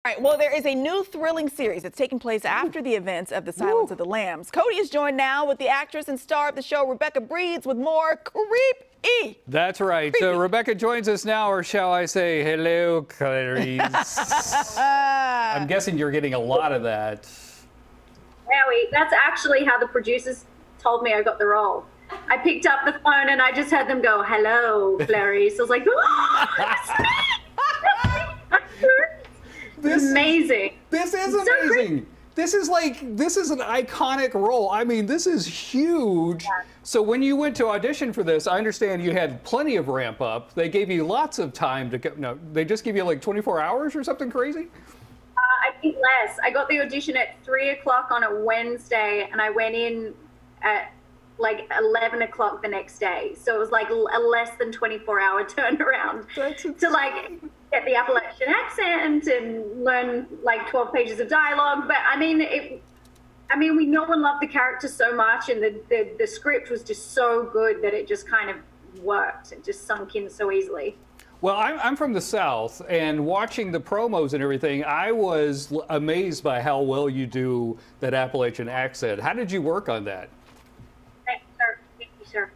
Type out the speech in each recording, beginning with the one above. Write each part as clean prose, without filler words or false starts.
All right, well, there is a new thrilling series that's taking place after the events of The Silence of the Lambs. Cody is joined now with the actress and star of the show, Rebecca Breeds, with more Creep-y. That's right. So Rebecca joins us now, or shall I say, hello, Clarice. I'm guessing you're getting a lot of that. Howie, that's actually how the producers told me I got the role. I picked up the phone and I just had them go, hello, Clarice. I was like, oh, that's me. This is amazing. This is amazing. This is an iconic role. I mean, this is huge. Yeah. So when you went to audition for this, I understand you had plenty of ramp up. They gave you lots of time to go. No, they just give you like 24 hours or something crazy? I think less. I got the audition at 3 o'clock on a Wednesday, and I went in at like 11 o'clock the next day. So it was like a less than 24-hour turnaround to like get the Appalachian accent and learn like 12 pages of dialogue. But I mean, we know and love the character so much, and the script was just so good that it just kind of worked. It just sunk in so easily. Well, I'm from the South, and watching the promos and everything, I was amazed by how well you do that Appalachian accent. How did you work on that? Thank you, sir.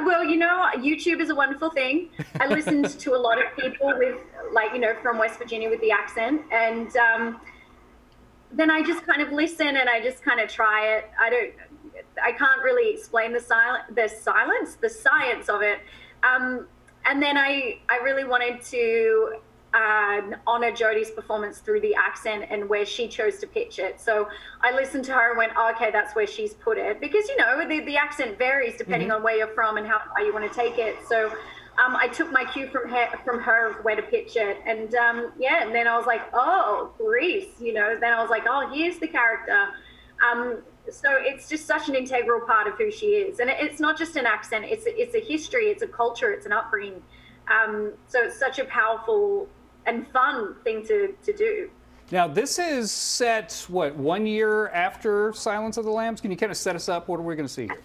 Well, you know, YouTube is a wonderful thing. I listened to a lot of people with, like, you know, from West Virginia with the accent, and then I just kind of listen and I just kind of try it. I can't really explain the science of it. And then I really wanted to honor Jodie's performance through the accent and where she chose to pitch it. So I listened to her and went, oh, okay, that's where she's put it. Because, you know, the accent varies depending on where you're from and how far you want to take it. So I took my cue from her where to pitch it. And yeah, and then I was like, oh, Clarice, you know, then I was like, oh, here's the character. So it's just such an integral part of who she is. And it's not just an accent, it's a history, it's a culture, it's an upbringing. So it's such a powerful and fun thing to do. Now, this is set, what, 1 year after Silence of the Lambs? Can you kind of set us up? What are we going to see here?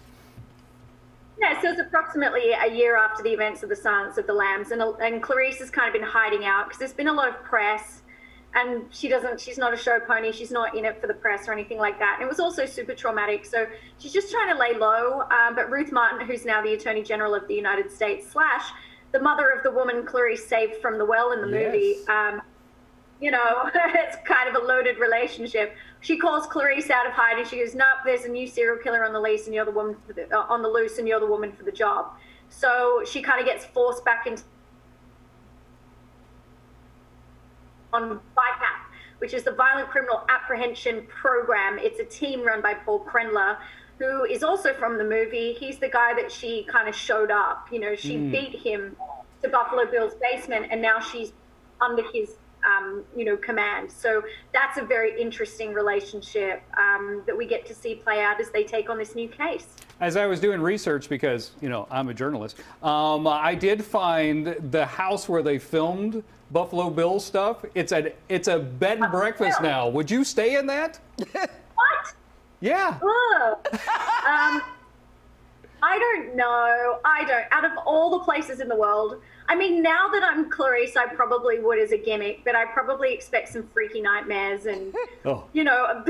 Yeah, so it's approximately a year after the events of the Silence of the Lambs. And Clarice has kind of been hiding out because there's been a lot of press. And she's not a show pony. She's not in it for the press or anything like that. And it was also super traumatic. So she's just trying to lay low. But Ruth Martin, who's now the Attorney General of the United States, / the mother of the woman Clarice saved from the well in the movie, you know, it's kind of a loaded relationship. She calls Clarice out of hiding. She goes, nope, there's a new serial killer on the loose, and you're the woman on the loose, and you're the woman for the job. So she kind of gets forced back into on VICAP, which is the Violent Criminal Apprehension Program. It's a team run by Paul Krendler, who is also from the movie. He's the guy that she kind of showed up. You know, she beat him to Buffalo Bill's basement, and now she's under his, you know, command. So that's a very interesting relationship that we get to see play out as they take on this new case. As I was doing research, because, you know, I'm a journalist, I did find the house where they filmed Buffalo Bill stuff. It's a bed and breakfast now. Would you stay in that? What? Yeah. I don't know. Out of all the places in the world, I mean, now that I'm Clarice, I probably would as a gimmick, but I probably expect some freaky nightmares and, you know,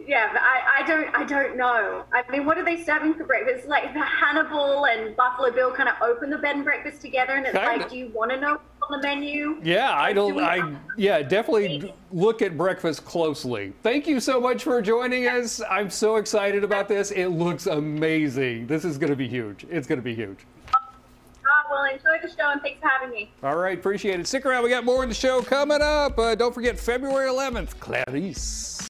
yeah, but I don't know. I mean, what are they serving for breakfast? Like the Hannibal and Buffalo Bill kind of open the bed and breakfast together, and it's like, do you want to know what's on the menu? Yeah, yeah, definitely look at breakfast closely. Thank you so much for joining us. I'm so excited about this. It looks amazing. This is going to be huge. It's going to be huge. Well, enjoy the show, and thanks for having me. All right, appreciate it. Stick around. We got more in the show coming up. Don't forget, February 11th, Clarice.